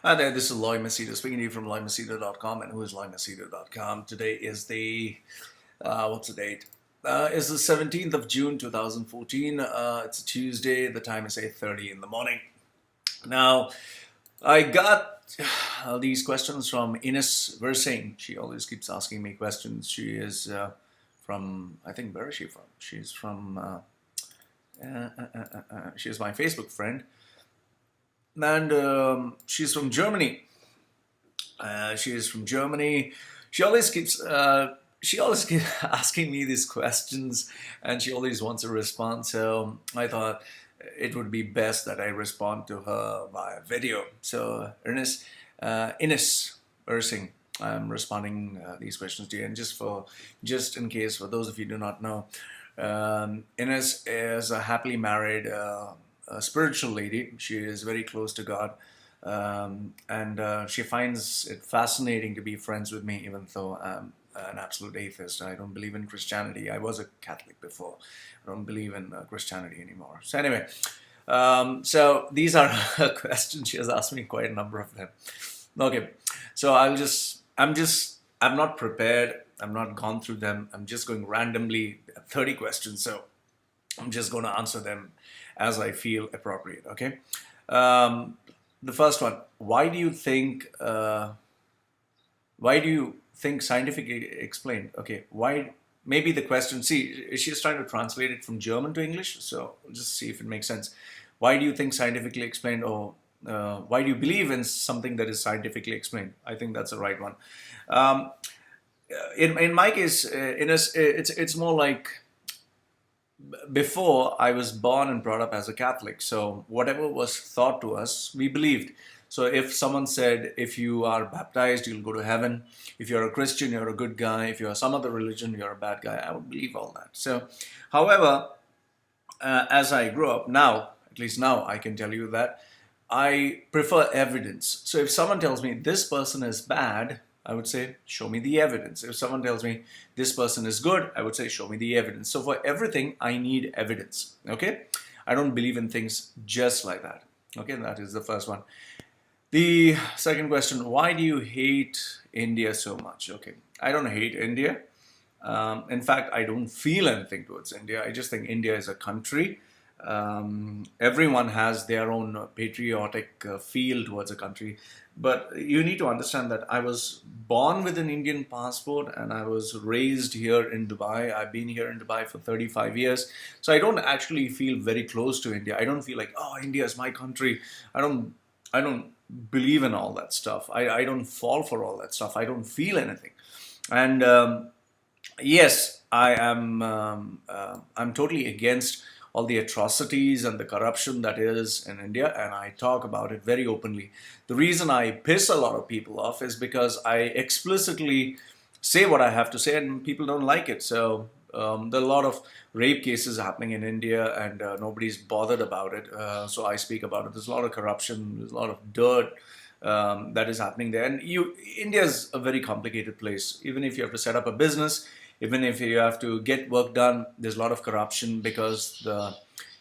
Hi there, this is Loy Machedo speaking to you from loymachedo.com and whoisloymachedo.com. Today is what's the date? It's the 17th of June 2014. It's a Tuesday. The time is 8:30 in the morning. Now, I got these questions from Ines Wirsing. She always keeps asking me questions. She is from, I think, where is she from? She's from, she's my Facebook friend. And she's from Germany. She is from Germany. She always keeps asking me these questions, and she always wants a response. So I thought it would be best that I respond to her via video. So Ines Wirsing, I'm responding these questions to you. And just in case, for those of you who do not know, Ines is a happily married a spiritual lady. She is very close to God. And she finds it fascinating to be friends with me, even though I'm an absolute atheist. I don't believe in Christianity. I was a Catholic before. I don't believe in Christianity anymore. So anyway, so these are her questions. She has asked me quite a number of them. Okay, so I'm not prepared. I'm not gone through them. I'm just going randomly, 30 questions. So I'm just going to answer them as I feel appropriate. Okay. The first one: why do you think scientifically explained? Okay, why? Maybe the question. See, she's trying to translate it from German to English, so we'll just see if it makes sense. Why do you think scientifically explained, or why do you believe in something that is scientifically explained? I think that's the right one. Um, in my case, it's more like before I was born and brought up as a Catholic. So whatever was taught to us, we believed. So if someone said, if you are baptized, you'll go to heaven. If you're a Christian, you're a good guy. If you're some other religion, you're a bad guy. I would believe all that. So, however, as I grow up now, at least now I can tell you that I prefer evidence. So if someone tells me this person is bad, I would say, show me the evidence. If someone tells me this person is good, I would say, show me the evidence. So for everything, I need evidence. Okay? I don't believe in things just like that. Okay, that is the first one. The second question: why do you hate India so much? Okay, I don't hate India. In fact, I don't feel anything towards India. I just think India is a country. Everyone has their own patriotic feel towards a country. But you need to understand that I was born with an Indian passport and I was raised here in Dubai. I've been here in Dubai for 35 years. So I don't actually feel very close to India. I don't feel like, oh, India is my country. I don't believe in all that stuff. I don't fall for all that stuff. I don't feel anything. And yes, I'm totally against all the atrocities and the corruption that is in India, and I talk about it very openly. The reason I piss a lot of people off is because I explicitly say what I have to say, and people don't like it. So there are a lot of rape cases happening in India, and nobody's bothered about it. So I speak about it. There's a lot of corruption. There's a lot of dirt that is happening there. And India is a very complicated place. Even if you have to set up a business, even if you have to get work done, there's a lot of corruption because the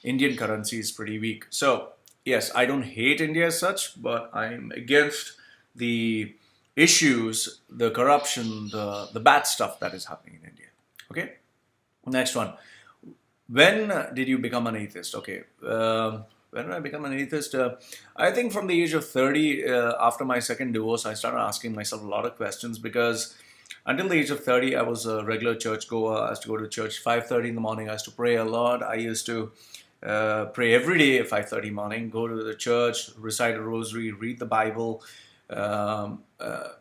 Indian currency is pretty weak. So yes, I don't hate India as such, but I'm against the issues, the corruption, the bad stuff that is happening in India. Okay, next one. When did you become an atheist? Okay, when did I become an atheist? I think from the age of 30, after my second divorce, I started asking myself a lot of questions because until the age of 30, I was a regular church goer. I used to go to church 5:30 in the morning. I used to pray a lot. I used to pray every day at 5:30 morning, go to the church, recite a rosary, read the Bible,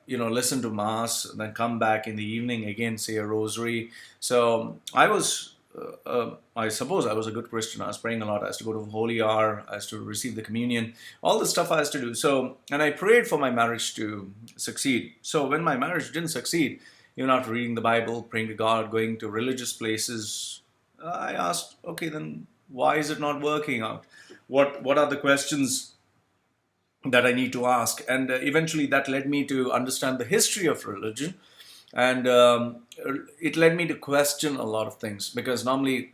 listen to mass, and then come back in the evening again, say a rosary. So I suppose I was a good Christian. I was praying a lot. I used to go to Holy Hour. I used to receive the communion. All the stuff I used to do. So, and I prayed for my marriage to succeed. So when my marriage didn't succeed, not reading the Bible, praying to God, going to religious places, I asked, okay, then why is it not working out? What are the questions that I need to ask? And eventually that led me to understand the history of religion. And it led me to question a lot of things because normally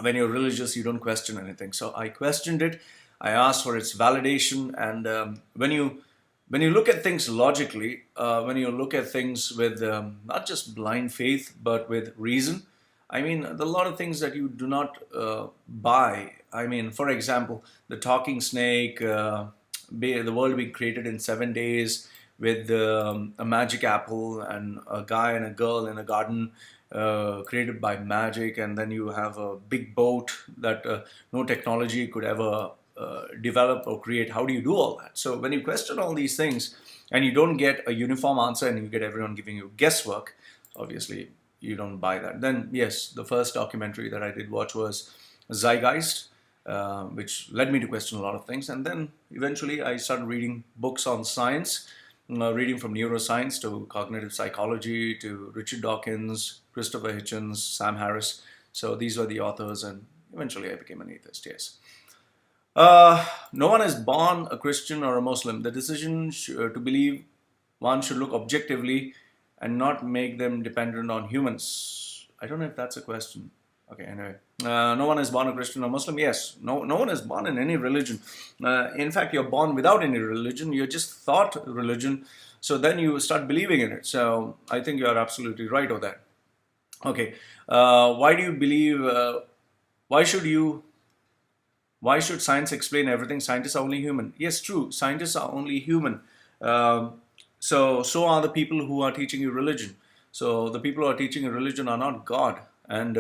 when you're religious, you don't question anything. So I questioned it. I asked for its validation. And when you when you look at things logically, when you look at things with not just blind faith, but with reason, I mean, there are a lot of things that you do not buy. I mean, for example, the talking snake, the world being created in 7 days with a magic apple and a guy and a girl in a garden created by magic, and then you have a big boat that no technology could ever develop or create. How do you do all that? So when you question all these things and you don't get a uniform answer and you get everyone giving you guesswork, obviously you don't buy that. Then yes, the first documentary that I did watch was Zeitgeist, which led me to question a lot of things. And then eventually I started reading books on science, reading from neuroscience to cognitive psychology to Richard Dawkins, Christopher Hitchens, Sam Harris. So these were the authors, and eventually I became an atheist, yes. No one is born a Christian or a Muslim. The decision to believe one should look objectively and not make them dependent on humans. I don't know if that's a question. Okay, anyway. No one is born a Christian or Muslim. Yes, no one is born in any religion. In fact, you're born without any religion. You're just thought religion. So then you start believing in it. So I think you're absolutely right on that. Okay, why do you believe, why should science explain everything? Scientists are only human. Yes, true. Scientists are only human. So are the people who are teaching you religion. So the people who are teaching you religion are not God. And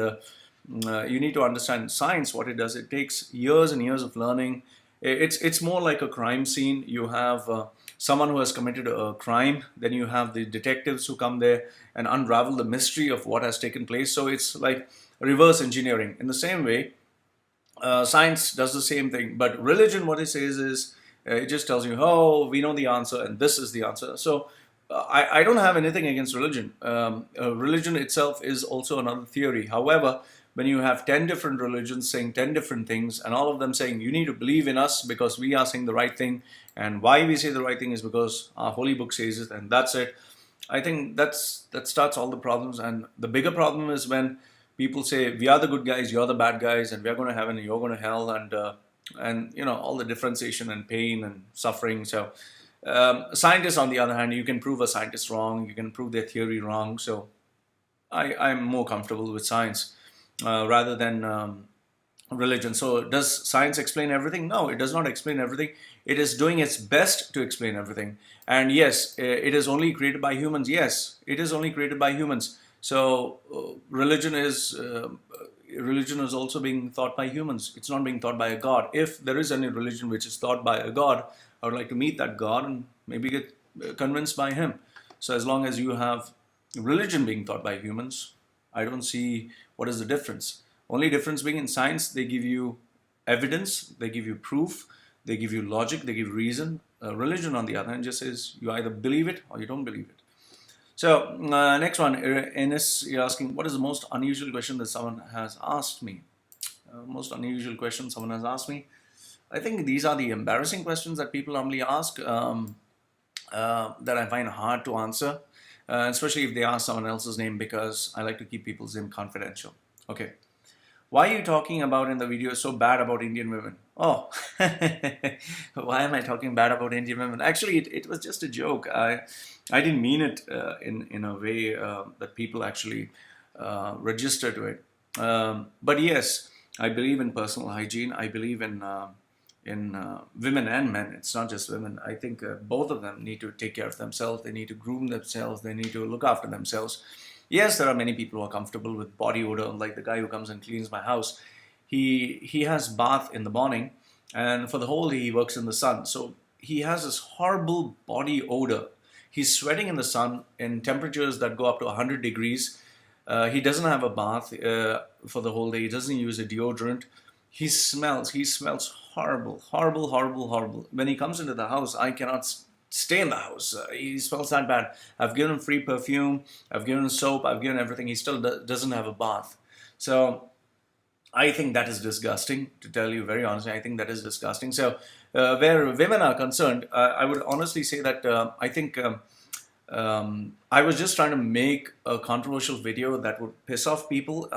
you need to understand science, what it does. It takes years and years of learning. It's more like a crime scene. You have someone who has committed a crime. Then you have the detectives who come there and unravel the mystery of what has taken place. So it's like reverse engineering. In the same way, science does the same thing, but religion, what it says is, it just tells you, oh, we know the answer and this is the answer. So I don't have anything against religion. Religion itself is also another theory. However, when you have 10 different religions saying 10 different things and all of them saying you need to believe in us because we are saying the right thing, and why we say the right thing is because our holy book says it, and that's it. I think that starts all the problems. And the bigger problem is when people say we are the good guys, you're the bad guys, and we're going to heaven and you're going to hell, and you know, all the differentiation and pain and suffering. So scientists, on the other hand, you can prove a scientist wrong, you can prove their theory wrong. So I'm more comfortable with science rather than religion. So does science explain everything? No, it does not explain everything. It is doing its best to explain everything. And yes, it is only created by humans. Yes, it is only created by humans. So religion is also being thought by humans. It's not being thought by a god. If there is any religion which is thought by a god, I would like to meet that god and maybe get convinced by him. So as long as you have religion being taught by humans, I don't see what is the difference. Only difference being in science, they give you evidence, they give you proof, they give you logic, they give reason. Religion, on the other hand, just says you either believe it or you don't believe it. So next one, Ines, you're asking, what is the most unusual question that someone has asked me? Most unusual question someone has asked me. I think these are the embarrassing questions that people normally ask that I find hard to answer, especially if they ask someone else's name, because I like to keep people's name confidential. Okay. Why are you talking about in the video so bad about Indian women? Oh, why am I talking bad about Indian women? Actually, it was just a joke. I didn't mean it in a way that people actually register to it. But yes, I believe in personal hygiene. I believe in women and men. It's not just women. I think both of them need to take care of themselves. They need to groom themselves. They need to look after themselves. Yes, there are many people who are comfortable with body odor, like the guy who comes and cleans my house. He has bath in the morning, and for the whole day he works in the sun. So he has this horrible body odor. He's sweating in the sun in temperatures that go up to 100 degrees. He doesn't have a bath for the whole day. He doesn't use a deodorant. He smells horrible, horrible, horrible, horrible. When he comes into the house, I cannot stay in the house. He smells that bad. I've given him free perfume, I've given him soap, I've given everything. He still doesn't have a bath. So I think that is disgusting, to tell you very honestly. I think that is disgusting. So where women are concerned, I would honestly say that I think I was just trying to make a controversial video that would piss off people.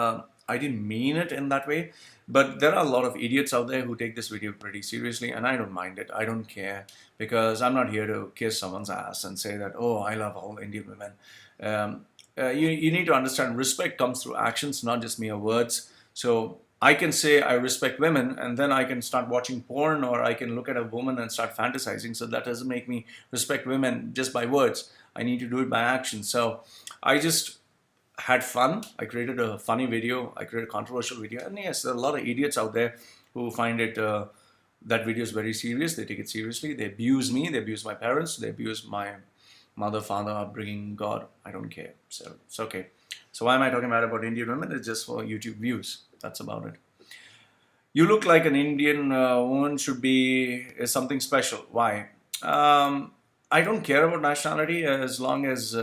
I didn't mean it in that way. But there are a lot of idiots out there who take this video pretty seriously, and I don't mind it. I don't care, because I'm not here to kiss someone's ass and say that, oh, I love all Indian women. You need to understand, respect comes through actions, not just mere words. So I can say I respect women, and then I can start watching porn, or I can look at a woman and start fantasizing. So that doesn't make me respect women just by words. I need to do it by action. So I just had fun. I created a funny video. I created a controversial video. And yes, there are a lot of idiots out there who find it, that video is very serious. They take it seriously. They abuse me. They abuse my parents. They abuse my mother, father, upbringing, God. I don't care. So it's okay. So why am I talking about Indian women? It's just for YouTube views. That's about it. You look like an Indian woman is something special. Why? I don't care about nationality as long as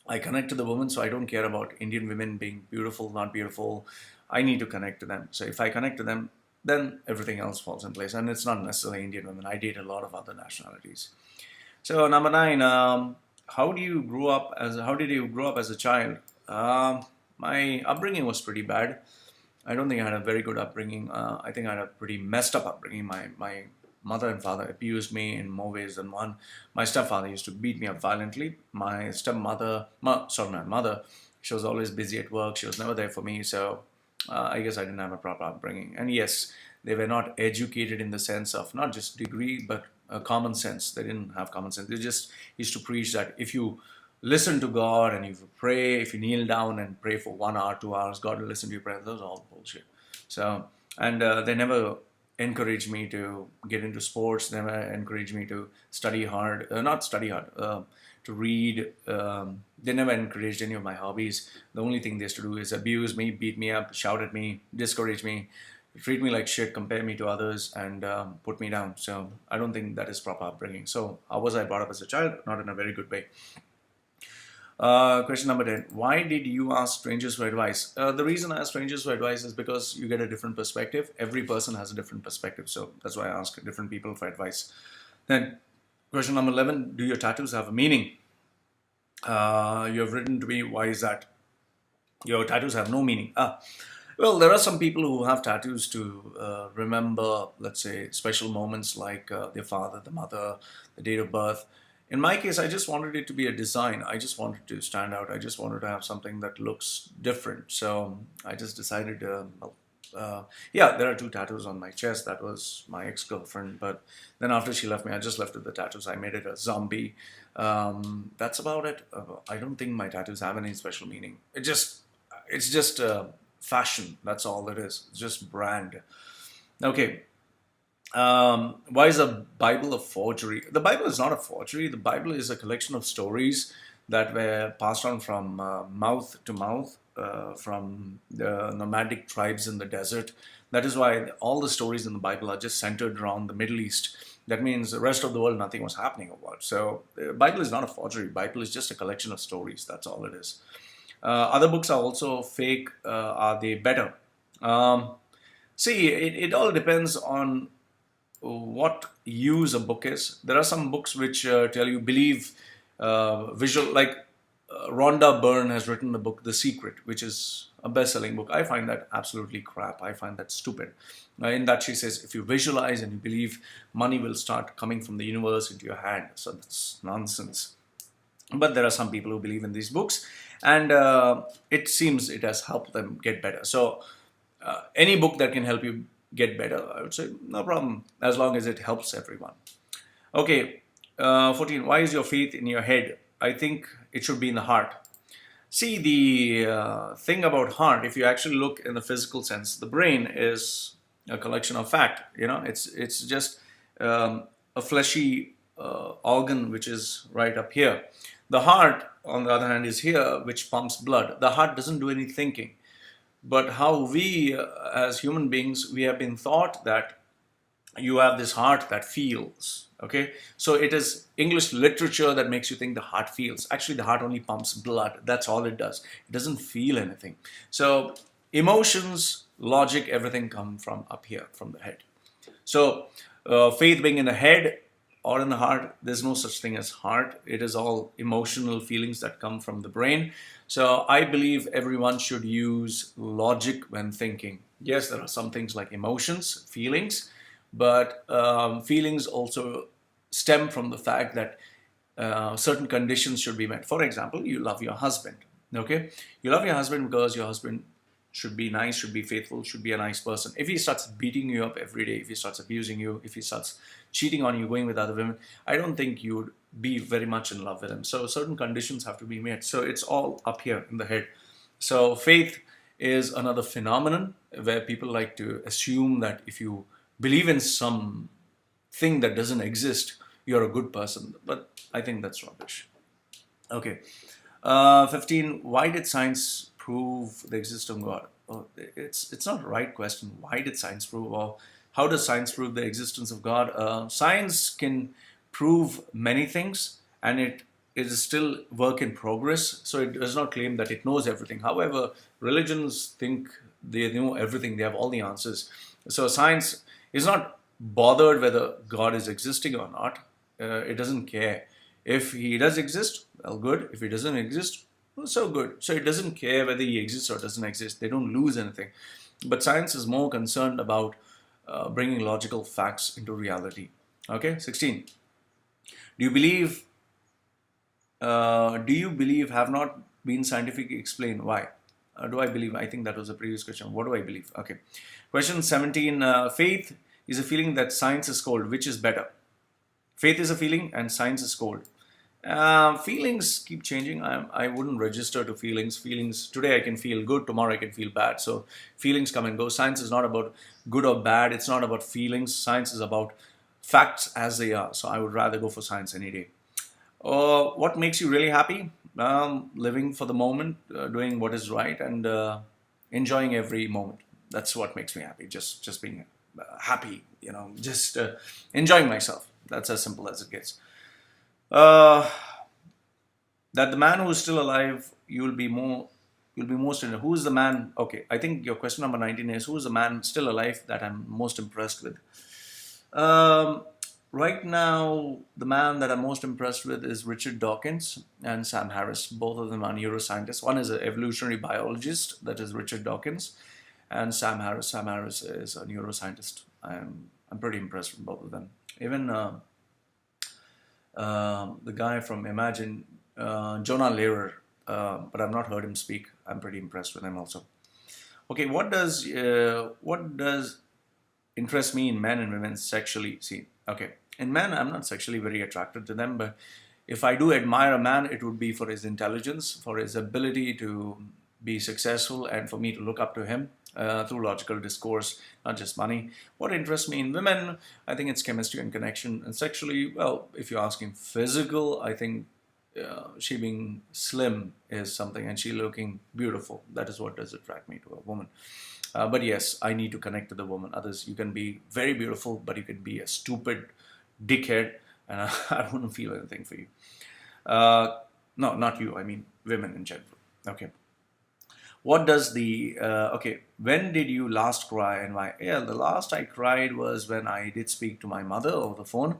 I connect to the woman. So I don't care about Indian women being beautiful, not beautiful. I need to connect to them. So if I connect to them, then everything else falls in place. And it's not necessarily Indian women. I date a lot of other nationalities. So number 9, how did you grow up as a child? My upbringing was pretty bad. I don't think I had a very good upbringing. I think I had a pretty messed up upbringing. My mother and father abused me in more ways than one. My stepfather used to beat me up violently. My stepmother, my mother, she was always busy at work. She was never there for me. So I guess I didn't have a proper upbringing. And yes, they were not educated in the sense of not just degree, but common sense. They didn't have common sense. They just used to preach that if you listen to God and if you pray, if you kneel down and pray for 1 hour, 2 hours, God will listen to your prayers. Those are all bullshit. So, and they never encouraged me to get into sports, never encouraged me to study hard, not study hard, to read. They never encouraged any of my hobbies. The only thing they used to do is abuse me, beat me up, shout at me, discourage me, treat me like shit, compare me to others, and put me down. So I don't think that is proper upbringing. So how was I brought up as a child? Not in a very good way. Question number 10. Why did you ask strangers for advice? The reason I ask strangers for advice is because you get a different perspective. Every person has a different perspective. So that's why I ask different people for advice. Then question number 11. Do your tattoos have a meaning? You have written to me, why is that? Your tattoos have no meaning. Well, there are some people who have tattoos to remember, let's say, special moments like their father, the mother, the date of birth. In my case, I just wanted it to be a design. I just wanted to stand out. I just wanted to have something that looks different. So I just decided, yeah, there are 2 tattoos on my chest. That was my ex-girlfriend. But then after she left me, I just left with the tattoos. I made it a zombie. That's about it. I don't think my tattoos have any special meaning. It's just fashion. That's all it is. It's just brand. Okay. Why is the Bible a forgery? The Bible is not a forgery. The Bible is a collection of stories that were passed on from mouth to mouth from the nomadic tribes in the desert. That is why all the stories in the Bible are just centered around the Middle East. That means the rest of the world, nothing was happening about. So the Bible is not a forgery. The Bible is just a collection of stories. That's all it is. Other books are also fake. Are they better? See, it all depends on what use a book is. There are some books which tell you believe visual, like Rhonda Byrne has written the book The Secret, which is a best-selling book. I find that absolutely crap. I find that stupid. In that she says, if you visualize and you believe, money will start coming from the universe into your hand. So that's nonsense. But there are some people who believe in these books, and it seems it has helped them get better. So any book that can help you get better, I would say no problem, as long as it helps everyone. Okay, 14. Why is your faith in your head? I think it should be in the heart. See, the thing about heart, if you actually look in the physical sense, the brain is a collection of fat. You know, it's just a fleshy organ which is right up here. The heart, on the other hand, is here, which pumps blood. The heart doesn't do any thinking. But how we, as human beings, we have been taught that you have this heart that feels, okay? So it is English literature that makes you think the heart feels. Actually, the heart only pumps blood. That's all it does. It doesn't feel anything. So emotions, logic, everything come from up here, from the head. So faith being in the head, or in the heart. There's no such thing as heart. It is all emotional feelings that come from the brain. So I believe everyone should use logic when thinking. Yes, there are some things like emotions, feelings, but feelings also stem from the fact that certain conditions should be met. For example, you love your husband. Okay, you love your husband because your husband should be nice, should be faithful, should be a nice person. If he starts beating you up every day, if he starts abusing you, if he starts cheating on you, going with other women, I don't think you would be very much in love with him. So certain conditions have to be met. So it's all up here in the head. So faith is another phenomenon where people like to assume that if you believe in some thing that doesn't exist, you're a good person. But I think that's rubbish. Okay. 15. Why did science prove the existence of God? Oh, it's not the right question. Why did science prove, or how does science prove the existence of God? Science can prove many things, and it is still work in progress. So it does not claim that it knows everything. However, religions think they know everything. They have all the answers. So science is not bothered whether God is existing or not. It doesn't care. If he does exist, well, good. If he doesn't exist, well, so good. So it doesn't care whether he exists or doesn't exist. They don't lose anything. But science is more concerned about bringing logical facts into reality. Okay, 16. Do you believe? Do you believe have not been scientifically explained? Why? Do I believe? I think that was the previous question. What do I believe? Okay. Question 17. Faith is a feeling that science is cold. Which is better? Faith is a feeling and science is cold. Feelings keep changing. I wouldn't register to feelings. Feelings, today I can feel good, tomorrow I can feel bad. So feelings come and go. Science is not about good or bad. It's not about feelings. Science is about facts as they are. So I would rather go for science any day. What makes you really happy? Living for the moment, doing what is right, and enjoying every moment. That's what makes me happy. Just being happy, just enjoying myself. That's as simple as it gets. Uh, that the man who is still alive, you'll be most in. Who is the man? Okay, I think your question number 19 is, who is the man still alive that I'm most impressed with? Um, right now, the man that I'm most impressed with is Richard Dawkins and Sam Harris. Both of them are neuroscientists. One is an evolutionary biologist, that is Richard Dawkins, and Sam Harris. Sam Harris is a neuroscientist. I'm pretty impressed with both of them. Even the guy from Imagine, Jonah Lehrer, but I've not heard him speak. I'm pretty impressed with him also. Okay, what does interest me in men and women sexually? See, okay, in men, I'm not sexually very attracted to them, but if I do admire a man, it would be for his intelligence, for his ability to be successful, and for me to look up to him through logical discourse, not just money. What interests me in women, I think it's chemistry and connection. And sexually, well, if you're asking physical, I think she being slim is something, and she looking beautiful. That is what does attract me to a woman. But yes, I need to connect to the woman. Others, you can be very beautiful, but you can be a stupid dickhead, and I wouldn't feel anything for you. No, not you. I mean, women in general. Okay. What does okay, when did you last cry and why? Yeah, the last I cried was when I did speak to my mother over the phone.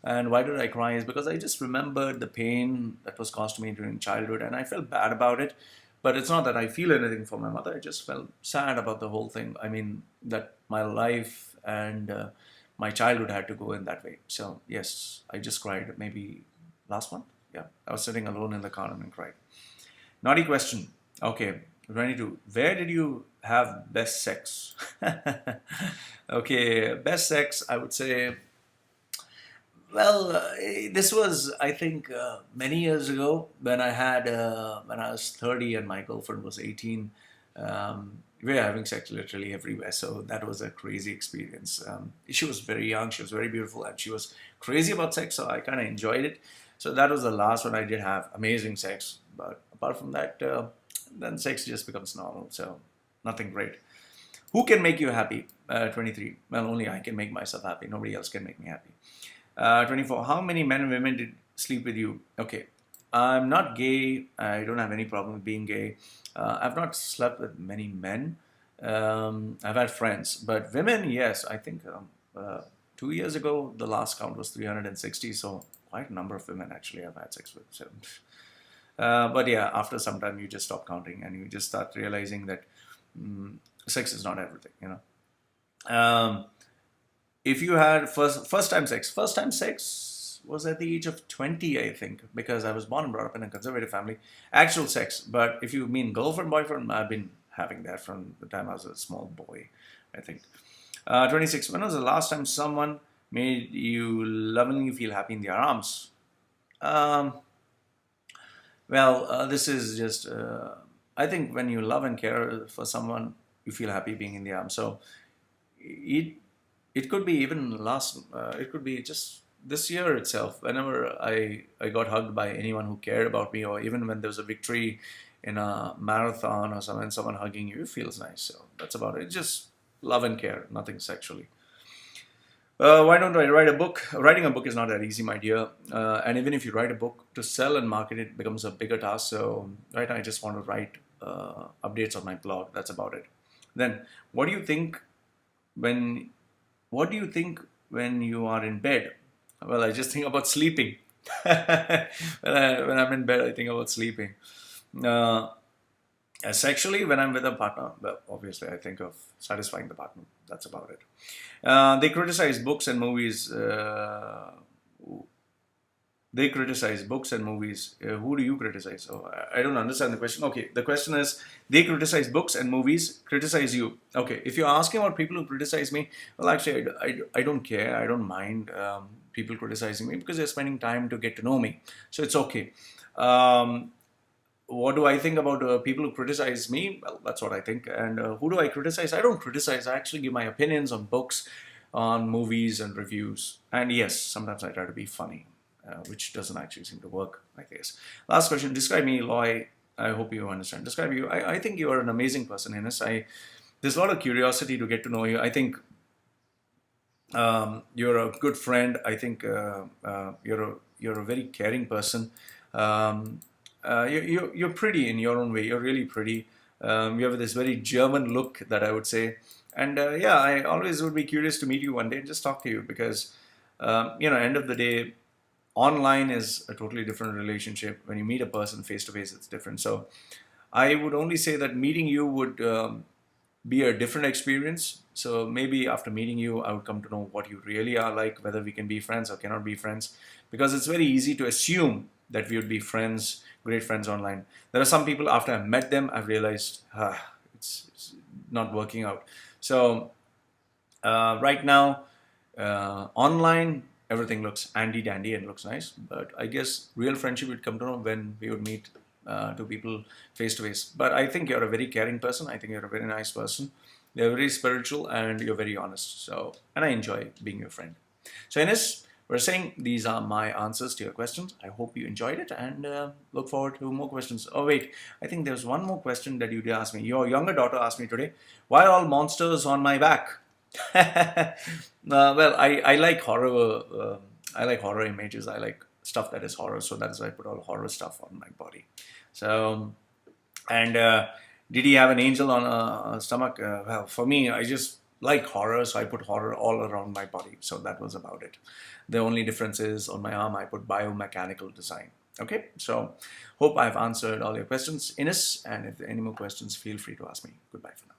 And why did I cry is because I just remembered the pain that was caused to me during childhood, and I felt bad about it. But it's not that I feel anything for my mother. I just felt sad about the whole thing. I mean, that my life and my childhood had to go in that way. So yes, I just cried maybe last month. Yeah, I was sitting alone in the car and cried. Naughty question. Okay, 22. Where did you have best sex? Okay, best sex, I would say. Well, this was, I think, many years ago when when I was 30 and my girlfriend was 18. We were having sex literally everywhere, so that was a crazy experience. She was very young, she was very beautiful, and she was crazy about sex, so I kind of enjoyed it. So that was the last one I did have amazing sex. But apart from that, then sex just becomes normal, so nothing great. Who can make you happy? 23. Well, only I can make myself happy. Nobody else can make me happy. 24. How many men and women did sleep with you? Okay. I'm not gay. I don't have any problem with being gay. I've not slept with many men. I've had friends. But women, yes, I think 2 years ago, the last count was 360. So quite a number of women actually I've had sex with. So, but yeah, after some time you just stop counting and you just start realizing that sex is not everything, you know. If you had first time sex was at the age of 20, I think, because I was born and brought up in a conservative family. Actual sex, but if you mean girlfriend, boyfriend, I've been having that from the time I was a small boy, I think. 26. When was the last time someone made you lovingly feel happy in their arms? Um, this is just, I think when you love and care for someone, you feel happy being in the arms. So it, it could be even it could be just this year itself. Whenever I got hugged by anyone who cared about me, or even when there was a victory in a marathon or someone hugging you, it feels nice. So that's about it. Just love and care, nothing sexually. Why don't I write a book? Writing a book is not that easy, my dear. And even if you write a book, to sell and market it becomes a bigger task. So right now I just want to write updates on my blog. That's about it. Then, what do you think when what do you think when you are in bed? Well, I just think about sleeping. When I'm in bed, I think about sleeping. Uh, Sexually, when I'm with a partner, well, obviously, I think of satisfying the partner. That's about it. They criticize books and movies. They criticize books and movies. Who do you criticize? Oh, I don't understand the question. Okay, the question is, they criticize books and movies, criticize you. Okay, if you're asking about people who criticize me, well, actually, I don't care. I don't mind people criticizing me because they're spending time to get to know me. So it's okay. What do I think about people who criticize me? Well, that's what I think. And who do I criticize? I don't criticize. I actually give my opinions on books, on movies, and reviews. And yes, sometimes I try to be funny, which doesn't actually seem to work, I guess. Last question. Describe me, Loy. I hope you understand. Describe you. I think you are an amazing person, Ines. There's a lot of curiosity to get to know you. I think you're a good friend. I think you're a very caring person. Um, you're pretty in your own way. You're really pretty. You have this very German look that I would say. And yeah, I always would be curious to meet you one day and just talk to you because, end of the day, online is a totally different relationship. When you meet a person face to face, it's different. So I would only say that meeting you would be a different experience. So maybe after meeting you, I would come to know what you really are like, whether we can be friends or cannot be friends. Because it's very easy to assume that we would be friends, great friends online. There are some people, after I met them, I've realized it's not working out. So right now, online, everything looks handy dandy and looks nice. But I guess real friendship would come to know when we would meet two people face to face. But I think you're a very caring person. I think you're a very nice person. You're very spiritual and you're very honest. So, and I enjoy being your friend. So Ines, we're saying these are my answers to your questions. I hope you enjoyed it and look forward to more questions. Oh wait, I think there's one more question that you did ask me. Your younger daughter asked me today, why are all monsters on my back? I like horror. I like horror images. I like stuff that is horror. So that's why I put all horror stuff on my body. So, and did he have an angel on a stomach? Well, for me, I just like horror, so I put horror all around my body. So that was about it. The only difference is on my arm, I put biomechanical design. Okay, so hope I've answered all your questions, Ines. And if there are any more questions, feel free to ask me. Goodbye for now.